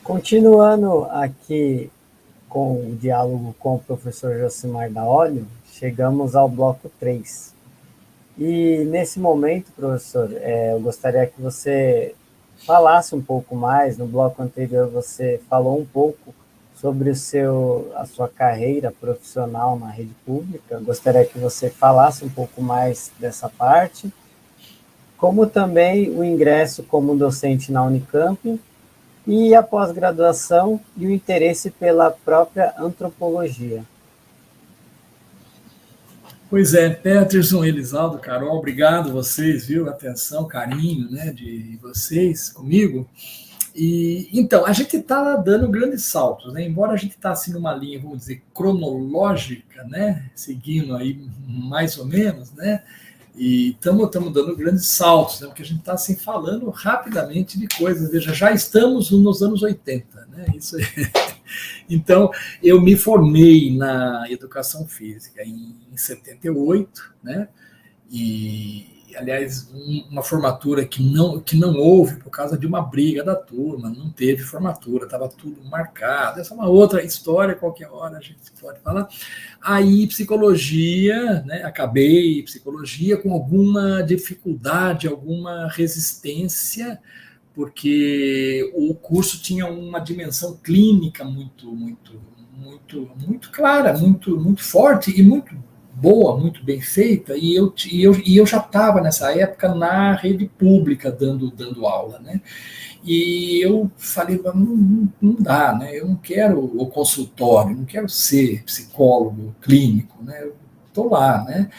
Continuando aqui com o diálogo com o professor Josimar Daolio, chegamos ao bloco 3. E nesse momento, professor, eu gostaria que você falasse um pouco mais. No bloco anterior você falou um pouco sobre a sua carreira profissional na rede pública. Gostaria que você falasse um pouco mais dessa parte, como também o ingresso como docente na Unicamp e a pós-graduação e o interesse pela própria antropologia. Pois é, Peterson, Elisaldo, Carol, obrigado vocês, viu? Atenção, carinho, né, de vocês comigo. E então, a gente está dando grandes saltos, né? Embora a gente está assim numa linha, vamos dizer, cronológica, né? Seguindo aí mais ou menos, né? E estamos dando grandes saltos, né? Porque a gente está assim falando rapidamente de coisas. Veja, já estamos nos anos 80, né? Isso aí. Então, eu me formei na educação física em 78, né? E, aliás, uma formatura que não houve por causa de uma briga da turma, não teve formatura, estava tudo marcado. Essa é uma outra história, qualquer hora a gente pode falar. Aí, psicologia, né? Acabei psicologia com alguma dificuldade, alguma resistência, porque o curso tinha uma dimensão clínica muito clara, muito forte e muito boa, muito bem feita, e eu já estava nessa época na rede pública dando aula, né? E eu falei, não dá, né? Eu não quero o consultório, não quero ser psicólogo clínico, né? Eu estou lá, né?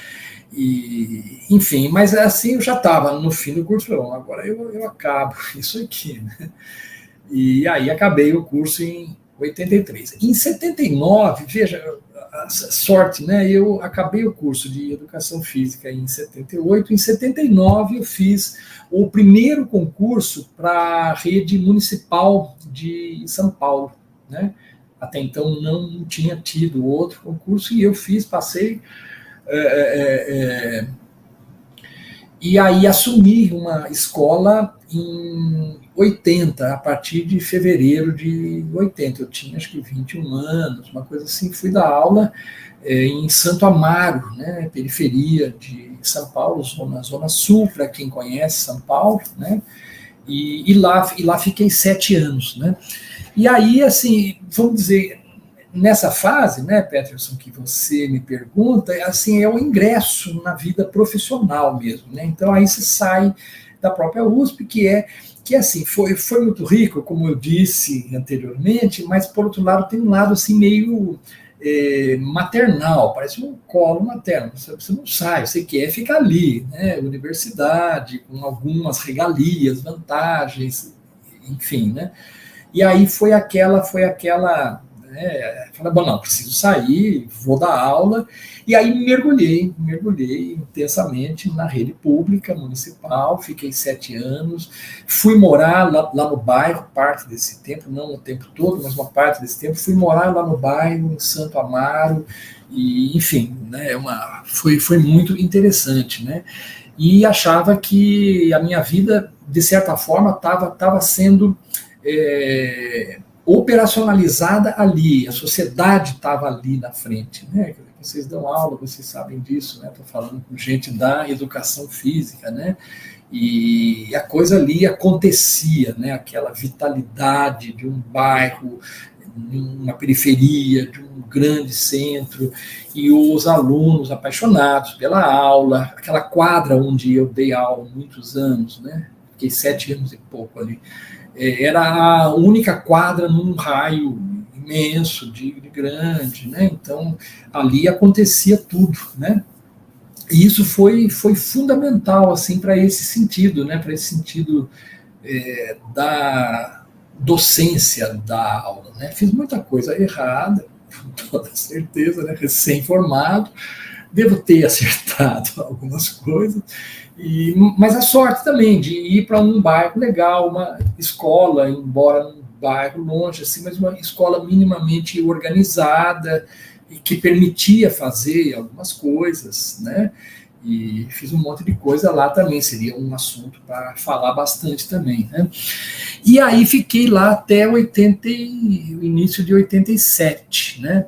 E, enfim, mas assim eu já estava no fim do curso, agora eu acabo isso aqui, né? E aí acabei o curso em 83. Em 79, veja, a sorte, né? Eu acabei o curso de Educação Física em 78. Em 79 eu fiz o primeiro concurso para a rede municipal de São Paulo, né? Até então não tinha tido outro concurso e eu passei. E aí assumi uma escola em 80, a partir de fevereiro de 80. Eu tinha acho que 21 anos, uma coisa assim. Fui dar aula em Santo Amaro, né, periferia de São Paulo, zona sul, para quem conhece São Paulo, né? E lá fiquei 7 anos, né? E aí, assim, vamos dizer, nessa fase, né, Peterson, que você me pergunta, assim, é o ingresso na vida profissional mesmo, né? Então aí você sai da própria USP, que assim, foi muito rico, como eu disse anteriormente, mas por outro lado tem um lado assim meio maternal, parece um colo materno. Você não sai, você quer ficar ali, né? Universidade, com algumas regalias, vantagens, enfim, né? E aí foi aquela falei, bom, não, preciso sair, vou dar aula, e aí mergulhei intensamente na rede pública municipal, fiquei 7 anos, fui morar lá no bairro, parte desse tempo, não o tempo todo, mas uma parte desse tempo, fui morar lá no bairro, em Santo Amaro, e enfim, né, foi muito interessante, né, e achava que a minha vida, de certa forma, estava sendo operacionalizada ali, a sociedade estava ali na frente, né? Vocês dão aula, vocês sabem disso, né? Estou falando com gente da educação física, né? E a coisa ali acontecia, né? Aquela vitalidade de um bairro, uma periferia, de um grande centro, e os alunos apaixonados pela aula, aquela quadra onde eu dei aula muitos anos, né? Fiquei 7 anos e pouco ali. Era a única quadra num raio imenso, de grande, né? Então, ali acontecia tudo, né? E isso foi fundamental, assim, para esse sentido, né? Para esse sentido da docência da aula, né? Fiz muita coisa errada, com toda certeza, né? Recém-formado, devo ter acertado algumas coisas, mas a sorte também de ir para um bairro legal, uma escola, embora um bairro longe, assim, mas uma escola minimamente organizada e que permitia fazer algumas coisas, né? E fiz um monte de coisa lá também, seria um assunto para falar bastante também, né? E aí fiquei lá até o início de 87, né?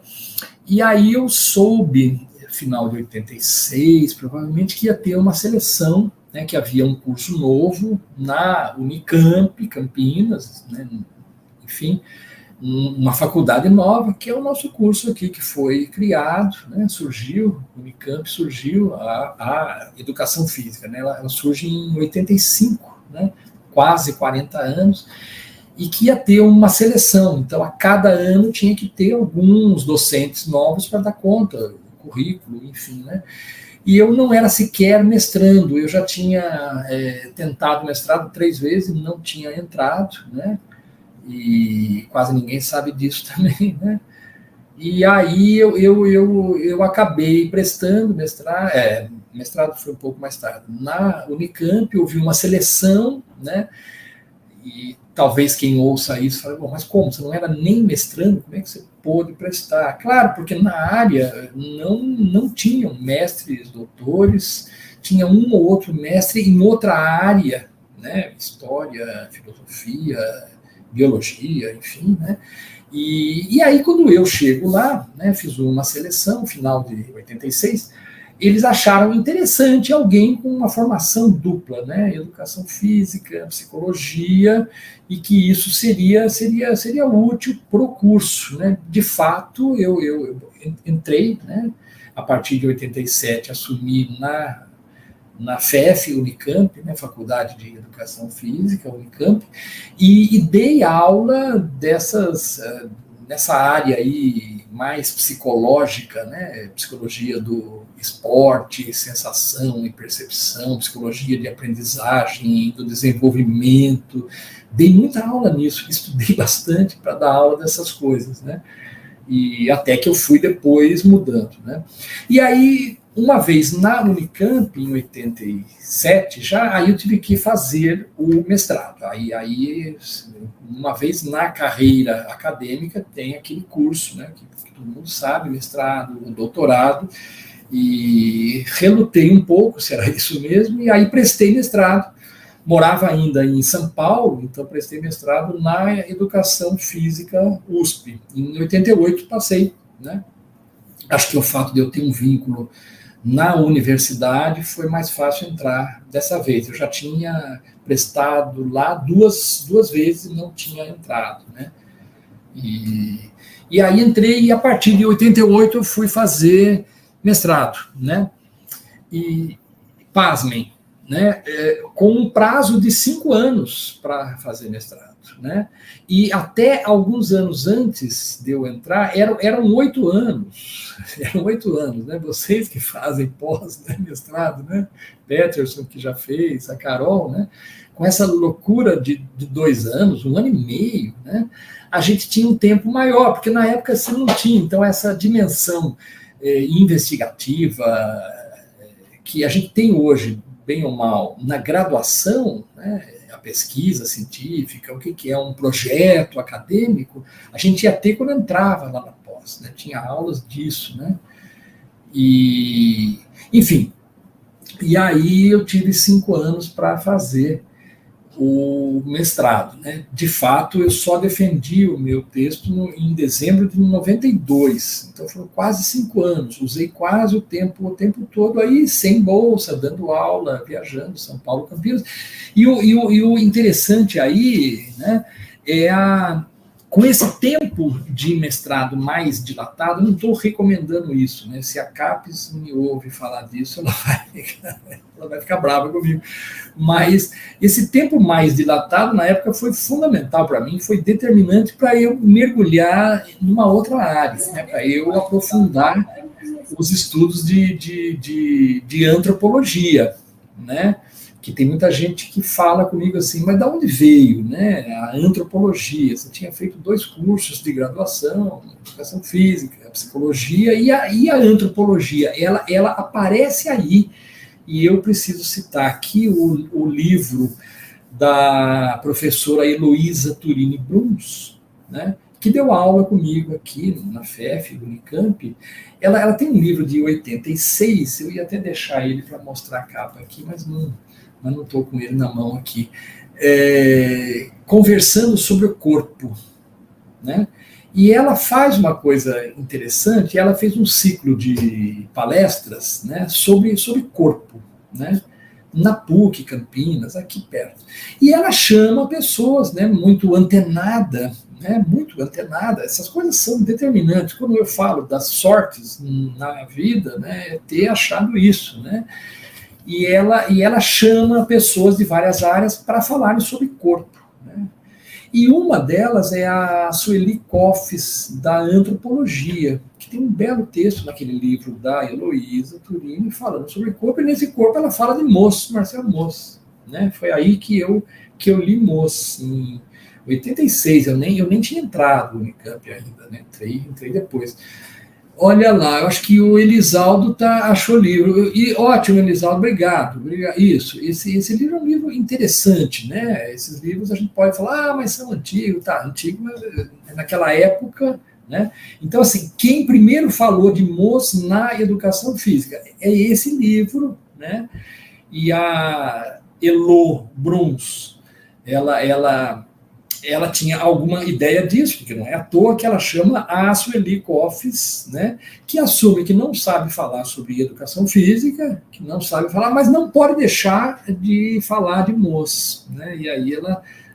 E aí eu soube, final de 86, provavelmente, que ia ter uma seleção, né, que havia um curso novo na Unicamp, Campinas, né, enfim, uma faculdade nova, que é o nosso curso aqui, que foi criado, né, surgiu, Unicamp surgiu, a educação física, né, ela surge em 85, né, quase 40 anos, e que ia ter uma seleção, então a cada ano tinha que ter alguns docentes novos para dar conta, currículo, enfim, né, e eu não era sequer mestrando, eu já tinha tentado mestrado 3 vezes, não tinha entrado, né, e quase ninguém sabe disso também, né? E aí eu acabei prestando mestrado, mestrado foi um pouco mais tarde. Na Unicamp houve uma seleção, né? E talvez quem ouça isso fale, bom, mas como? Você não era nem mestrando? Como é que você pôde prestar? Claro, porque na área não tinham mestres, doutores, tinha um ou outro mestre em outra área, né? História, filosofia, biologia, enfim, né? E aí, quando eu chego lá, né, fiz uma seleção, final de 86, eles acharam interessante alguém com uma formação dupla, né, educação física, psicologia, e que isso seria útil para o curso, né? De fato, eu entrei, né, a partir de 87, assumi na FEF Unicamp, né, Faculdade de Educação Física, Unicamp, e dei aula nessa área aí mais psicológica, né, psicologia do esporte, sensação e percepção, psicologia de aprendizagem, do desenvolvimento. Dei muita aula nisso, estudei bastante para dar aula dessas coisas, né, e até que eu fui depois mudando, né. E aí, uma vez na Unicamp, em 87, aí eu tive que fazer o mestrado. Aí uma vez na carreira acadêmica, tem aquele curso, né, que todo mundo sabe, mestrado, doutorado, e relutei um pouco se era isso mesmo, e aí prestei mestrado. Morava ainda em São Paulo, então prestei mestrado na Educação Física USP. Em 88 passei, né? Acho que o fato de eu ter um vínculo na universidade foi mais fácil entrar dessa vez. Eu já tinha prestado lá duas vezes e não tinha entrado, né? E aí entrei e a partir de 88 eu fui fazer mestrado, né? E pasmem, né? Com um prazo de 5 anos para fazer mestrado, né? E até alguns anos antes de eu entrar, eram 8 anos. Eram 8 anos, né? Vocês que fazem pós, né, mestrado, né? Peterson, que já fez, a Carol, né? Com essa loucura de 2 anos, 1 ano e meio, né? A gente tinha um tempo maior, porque na época você não tinha, então, essa dimensão investigativa que a gente tem hoje, bem ou mal, na graduação, né? A pesquisa científica, o que é um projeto acadêmico, a gente ia ter quando entrava lá na pós, né? Tinha aulas disso, né? E, enfim, e aí eu tive 5 anos para fazer o mestrado, né? De fato, eu só defendi o meu texto em dezembro de 92, então foram quase 5 anos, usei quase o tempo todo aí, sem bolsa, dando aula, viajando, São Paulo, Campinas, e o interessante aí, né, com esse tempo de mestrado mais dilatado, não estou recomendando isso, né? Se a CAPES me ouve falar disso, ela vai ficar brava comigo. Mas esse tempo mais dilatado, na época, foi fundamental para mim, foi determinante para eu mergulhar numa outra área, né? Para eu aprofundar os estudos de antropologia, né? Que tem muita gente que fala comigo assim, mas de onde veio, né, a antropologia? Você tinha feito 2 cursos de graduação, educação física, psicologia, e a antropologia, ela aparece aí, e eu preciso citar aqui o livro da professora Heloísa Turini Bruns, né, que deu aula comigo aqui na FEF, do Unicamp. Ela tem um livro de 86, eu ia até deixar ele para mostrar a capa aqui, mas não estou com ele na mão aqui. Conversando sobre o corpo, né? E ela faz uma coisa interessante, ela fez um ciclo de palestras, né, sobre corpo, né, na PUC, Campinas, aqui perto. E ela chama pessoas, né, muito antenadas, essas coisas são determinantes. Quando eu falo das sortes na vida, né, é ter achado isso, né? E ela chama pessoas de várias áreas para falarem sobre corpo, né? E uma delas é a Sueli Koffes, da antropologia, que tem um belo texto naquele livro da Heloísa Turini falando sobre corpo, e nesse corpo ela fala de Mauss, Marcel Mauss, né? Foi aí que eu li Mauss, em 86, eu nem tinha entrado no Unicamp ainda, né? Entrei depois. Olha lá, eu acho que o Elisaldo achou o livro. E ótimo, Elisaldo, obrigado. Isso, esse livro é um livro interessante, né? Esses livros a gente pode falar, mas são antigos, tá? Antigo, mas naquela época, né? Então, assim, quem primeiro falou de Mauss na educação física é esse livro, né? E a Elo Bruns, ela tinha alguma ideia disso, porque não é à toa que ela chama a Sueli Koffes, né, que assume que não sabe falar sobre educação física, que não sabe falar, mas não pode deixar de falar de Mauss, né, e aí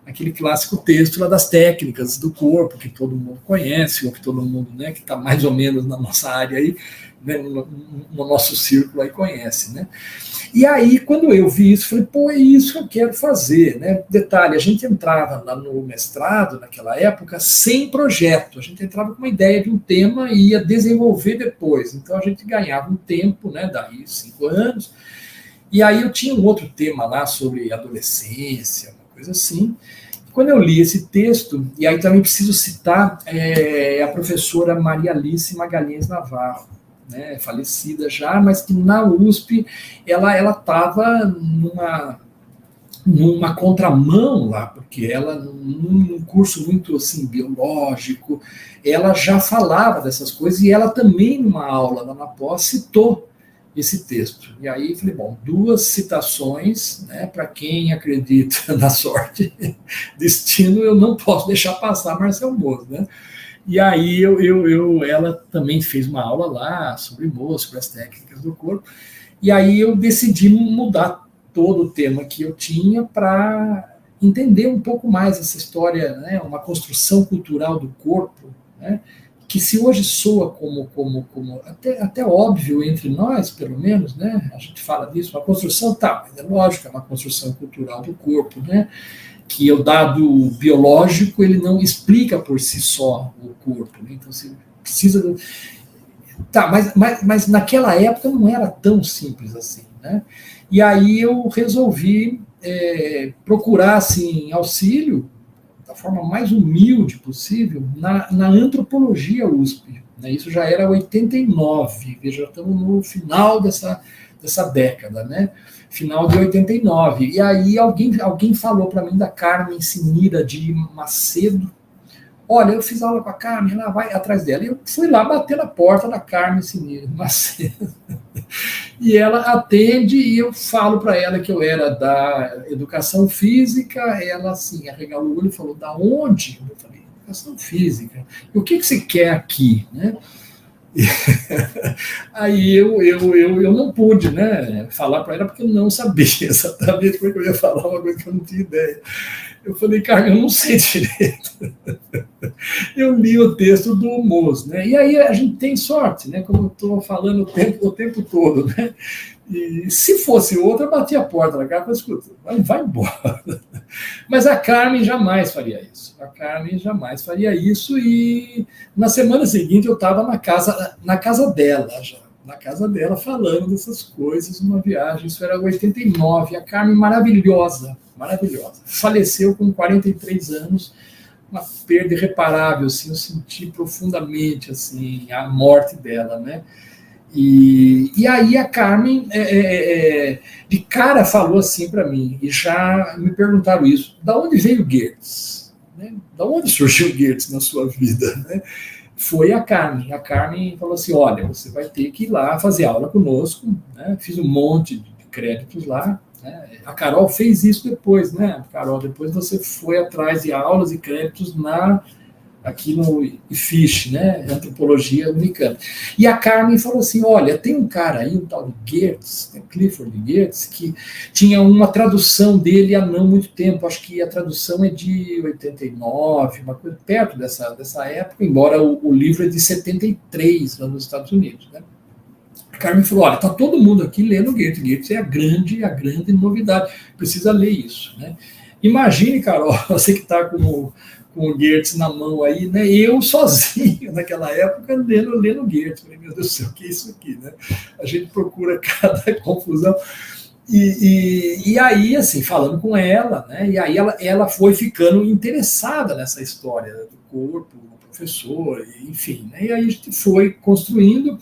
aquele clássico texto lá das técnicas do corpo, que todo mundo conhece, ou que todo mundo, né, que está mais ou menos na nossa área aí, né, no nosso círculo aí conhece, né. E aí, quando eu vi isso, falei, pô, é isso que eu quero fazer, né? Detalhe, a gente entrava no mestrado, naquela época, sem projeto. A gente entrava com uma ideia de um tema e ia desenvolver depois. Então, a gente ganhava um tempo, né? Daí, 5 anos. E aí, eu tinha um outro tema lá sobre adolescência, uma coisa assim. Quando eu li esse texto, e aí também preciso citar a professora Maria Alice Magalhães Navarro, né, falecida já, mas que na USP ela estava numa contramão lá, porque ela, num curso muito assim, biológico, ela já falava dessas coisas, e ela também, numa aula lá na pós, citou esse texto. E aí falei, bom, 2 citações, né, para quem acredita na sorte, destino, eu não posso deixar passar Marcel Mauss, né? E aí ela também fez uma aula lá sobre Mauss, sobre as técnicas do corpo, e aí eu decidi mudar todo o tema que eu tinha para entender um pouco mais essa história, né, uma construção cultural do corpo, né, que se hoje soa como até óbvio entre nós, pelo menos, né, a gente fala disso, uma construção, tá, mas é lógico, é uma construção cultural do corpo, né, que o dado biológico ele não explica por si só o corpo, né? Então você precisa tá, mas naquela época não era tão simples assim, né? E aí eu resolvi procurar assim auxílio da forma mais humilde possível na antropologia USP, né? Isso já era 89, veja, estamos no final dessa década, né? Final de 89. E aí alguém falou para mim da Carmen Sinira de Macedo. Olha, eu fiz aula com a Carmen, ela vai atrás dela. E eu fui lá bater na porta da Carmen Sinira de Macedo. E ela atende e eu falo para ela que eu era da educação física. Ela assim, arregalou o olho e falou, da onde? Eu falei, educação física. E o que você quer aqui, né? Aí eu não pude, né, falar para ela porque eu não sabia exatamente como é que eu ia falar uma coisa que eu não tinha ideia. Eu falei, cara, eu não sei direito. Eu li o texto do Mauss, né? E aí a gente tem sorte, né? Como eu estou falando o tempo todo, né? E se fosse outra, eu batia a porta na cara e falei, escuta, vai embora. Mas a Carmen jamais faria isso. A Carmen jamais faria isso. E na semana seguinte eu estava na casa dela já. Na casa dela, falando dessas coisas, uma viagem, isso era 89, a Carmen maravilhosa, faleceu com 43 anos, uma perda irreparável, assim, eu senti profundamente, assim, a morte dela, né, e aí a Carmen, de cara, falou assim para mim, e já me perguntaram isso, da onde veio Goethe? né? Da onde surgiu Goethe na sua vida, né? Foi a Carmen. A Carmen falou assim, olha, você vai ter que ir lá fazer aula conosco, né? Fiz um monte de créditos lá, né? A Carol fez isso depois, né? Carol, depois você foi atrás de aulas e créditos aqui no IFISH, né? Antropologia Unicamp. E a Carmen falou assim, olha, tem um cara aí, um tal de Goethe, né? Clifford Geertz, que tinha uma tradução dele há não muito tempo, acho que a tradução é de 89, uma coisa perto dessa época, embora o livro é de 73, lá nos Estados Unidos, né? A Carmen falou, olha, está todo mundo aqui lendo Goethe. Goethe é a grande novidade, precisa ler isso, né? Imagine, Carol, você que está com o Goethe na mão aí, né? Eu sozinho, naquela época, lendo Goethe. Falei, meu Deus do céu, o que é isso aqui, né? A gente procura cada confusão. E aí, assim, falando com ela, né? E aí ela foi ficando interessada nessa história do corpo, do professor, enfim, né? E aí a gente foi construindo.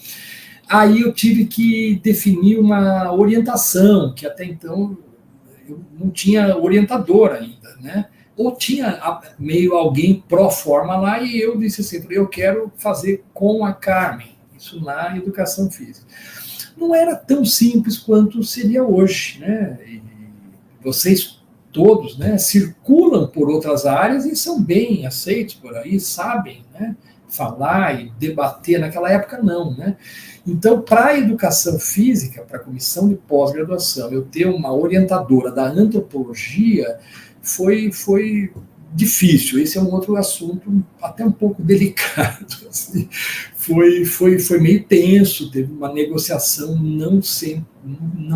Aí eu tive que definir uma orientação, que até então eu não tinha orientador ainda, né? Ou tinha meio alguém pró forma lá, e eu disse assim, eu quero fazer com a Carmen, isso na educação física. Não era tão simples quanto seria hoje, né? E vocês todos, né, circulam por outras áreas e são bem aceitos por aí, sabem, né, falar e debater. Naquela época não, né? Então, para a educação física, para a comissão de pós-graduação, eu ter uma orientadora da antropologia foi difícil. Esse é um outro assunto até um pouco delicado. Assim. Foi meio tenso, teve uma negociação, não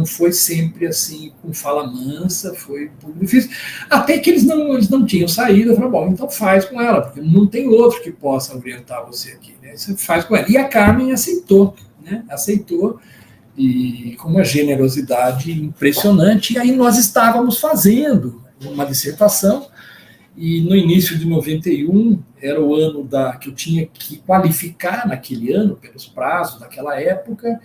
foi sempre assim com fala mansa, foi um pouco difícil. Até que eles não tinham saída. Eu falei, bom, então faz com ela, porque não tem outro que possa orientar você aqui. Né? Você faz com ela. E a Carmen aceitou, né? Aceitou, e com uma generosidade impressionante. E aí nós estávamos fazendo uma dissertação, e no início de 91 era o ano que eu tinha que qualificar naquele ano, pelos prazos daquela época,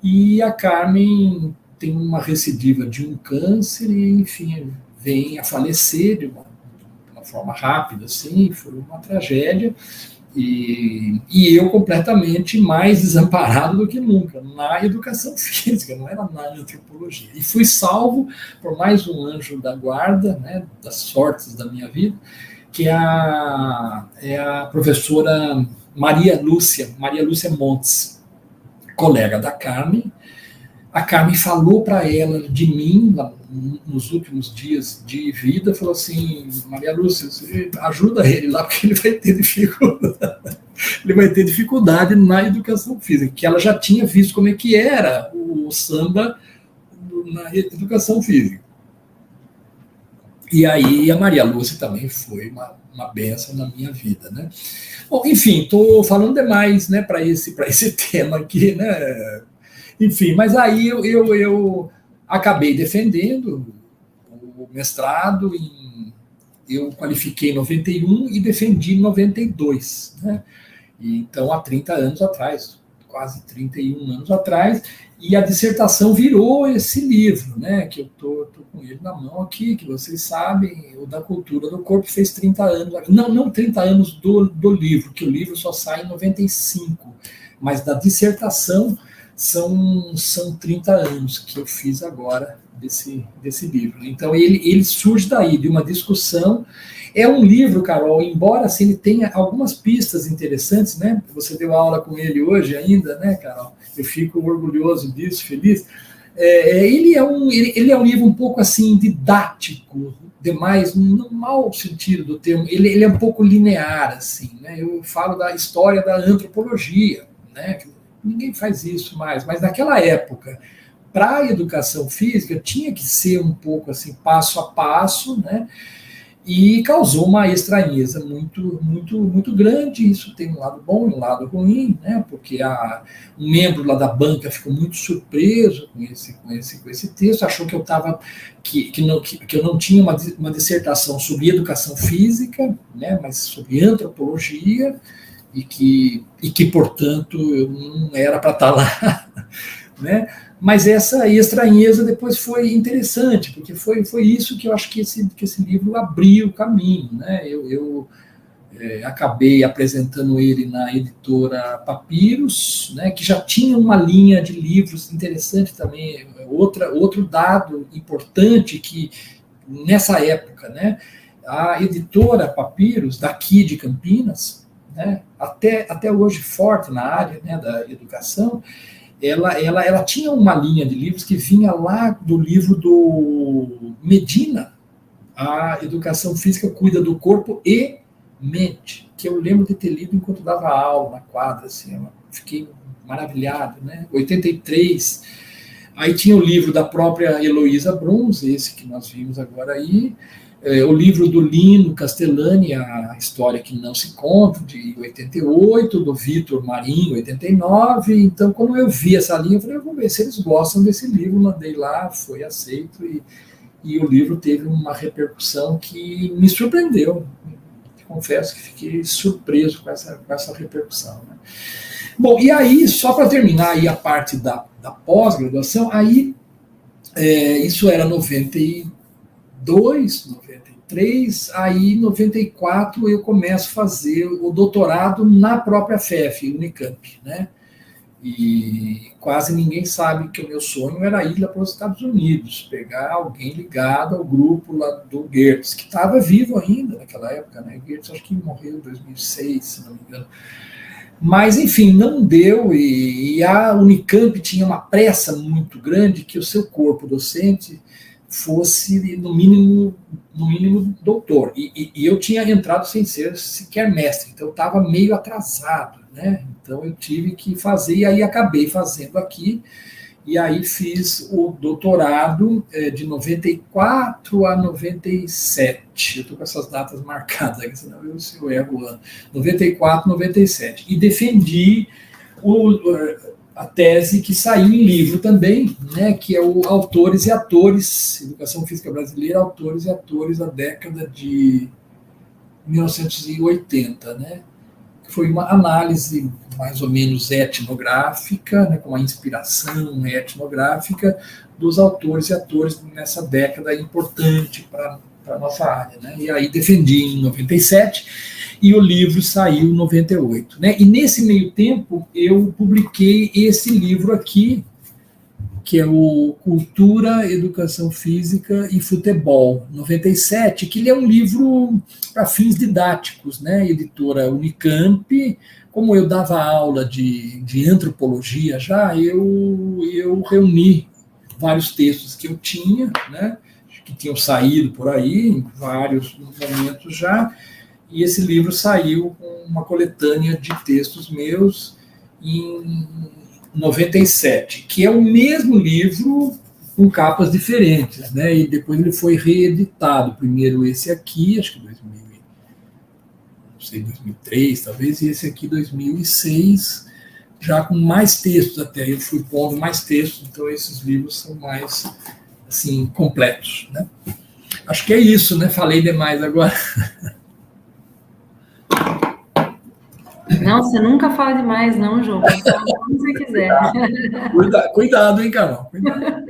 e a Carmen tem uma recidiva de um câncer e, enfim, vem a falecer de uma forma rápida, assim, foi uma tragédia. E eu completamente mais desamparado do que nunca na educação física, não era na antropologia. E fui salvo por mais um anjo da guarda, né, das sortes da minha vida, que é a professora Maria Lúcia Montes, colega da Carmen. A Carmen falou para ela de mim, nos últimos dias de vida, falou assim, Maria Lúcia, você ajuda ele lá, porque ele vai ter dificuldade. Ele vai ter dificuldade na educação física, que ela já tinha visto como é que era o samba na educação física. E aí a Maria Lúcia também foi uma benção na minha vida, né? Bom, enfim, estou falando demais, né, para esse tema aqui, né? Enfim, mas aí eu acabei defendendo o mestrado, eu qualifiquei em 91 e defendi em 92, né? Então, há 30 anos atrás, quase 31 anos atrás, e a dissertação virou esse livro, né? Que eu estou com ele na mão aqui, que vocês sabem, o da cultura do corpo fez 30 anos, não 30 anos do livro, que o livro só sai em 95, mas da dissertação são 30 anos que eu fiz agora desse livro. Então, ele surge daí, de uma discussão. É um livro, Carol, embora assim, ele tenha algumas pistas interessantes, né? Você deu aula com ele hoje ainda, né, Carol? Eu fico orgulhoso disso, feliz. Ele é um livro um pouco assim didático, demais, no mau sentido do termo. Ele é um pouco linear, assim, né? Eu falo da história da antropologia, né? Ninguém faz isso mais, mas naquela época, para a educação física, tinha que ser um pouco assim, passo a passo, né? E causou uma estranheza muito grande. Isso tem um lado bom e um lado ruim, né? Porque um membro lá da banca ficou muito surpreso com esse texto, achou que eu estava que eu não tinha uma dissertação sobre educação física, né? Mas sobre antropologia. E que, portanto, eu não era para estar lá né? Mas essa estranheza depois foi interessante, porque foi isso que eu acho que esse livro abriu o caminho, né? Eu acabei apresentando ele na editora Papiros, né, que já tinha uma linha de livros interessante também. Outro dado importante que, nessa época, né, a editora Papiros, daqui de Campinas, né, até hoje forte na área, né, da educação, ela tinha uma linha de livros que vinha lá do livro do Medina, A Educação Física Cuida do Corpo e Mente, que eu lembro de ter lido enquanto dava aula na quadra, assim, eu fiquei maravilhado, né? 83. Aí tinha o livro da própria Heloísa Bruns, esse que nós vimos agora aí, o livro do Lino Castellani, A História que Não Se Conta, de 88, do Vitor Marinho, 89. Então, quando eu vi essa linha, eu falei, vamos ver se eles gostam desse livro, mandei lá, foi aceito, e o livro teve uma repercussão que me surpreendeu. Confesso que fiquei surpreso com essa repercussão, né? Bom, e aí, só para terminar aí a parte da pós-graduação, aí, isso era 92, 93, aí em 94 eu começo a fazer o doutorado na própria FEF, Unicamp, né? E quase ninguém sabe que o meu sonho era ir lá para os Estados Unidos, pegar alguém ligado ao grupo lá do Goethe, que estava vivo ainda naquela época, né? Goethe acho que morreu em 2006, se não me engano. Mas, enfim, não deu, e a Unicamp tinha uma pressa muito grande que o seu corpo docente fosse, no mínimo doutor. E eu tinha entrado sem ser sequer mestre, então eu estava meio atrasado, né? Então eu tive que fazer, e aí acabei fazendo aqui, e aí fiz o doutorado de 94 a 97. Eu estou com essas datas marcadas aqui, senão eu erro o ano. 94, 97. E defendi a tese que saiu em livro também, né, que é o Autores e Atores, Educação Física Brasileira, Autores e Atores da década de 1980, né? Foi uma análise mais ou menos etnográfica, né, com uma inspiração etnográfica dos autores e atores nessa década importante para a nossa área, né? E aí defendi em 97 e o livro saiu em 98, né? E nesse meio tempo eu publiquei esse livro aqui, que é o Cultura, Educação Física e Futebol, 97, que ele é um livro para fins didáticos, né? Editora Unicamp. Como eu dava aula de antropologia já, eu reuni vários textos que eu tinha, né? Que tinham saído por aí, em vários momentos já, e esse livro saiu com uma coletânea de textos meus em 97, que é o mesmo livro com capas diferentes, né? E depois ele foi reeditado. Primeiro esse aqui, acho que 2003 talvez, e esse aqui 2006, já com mais textos até. Eu fui pondo mais textos, então esses livros são mais, assim, completos, né? Acho que é isso, né? Falei demais agora. Não, você nunca fala demais, não, João. Pode falar quando você quiser. Cuidado, hein, Carol? Cuidado.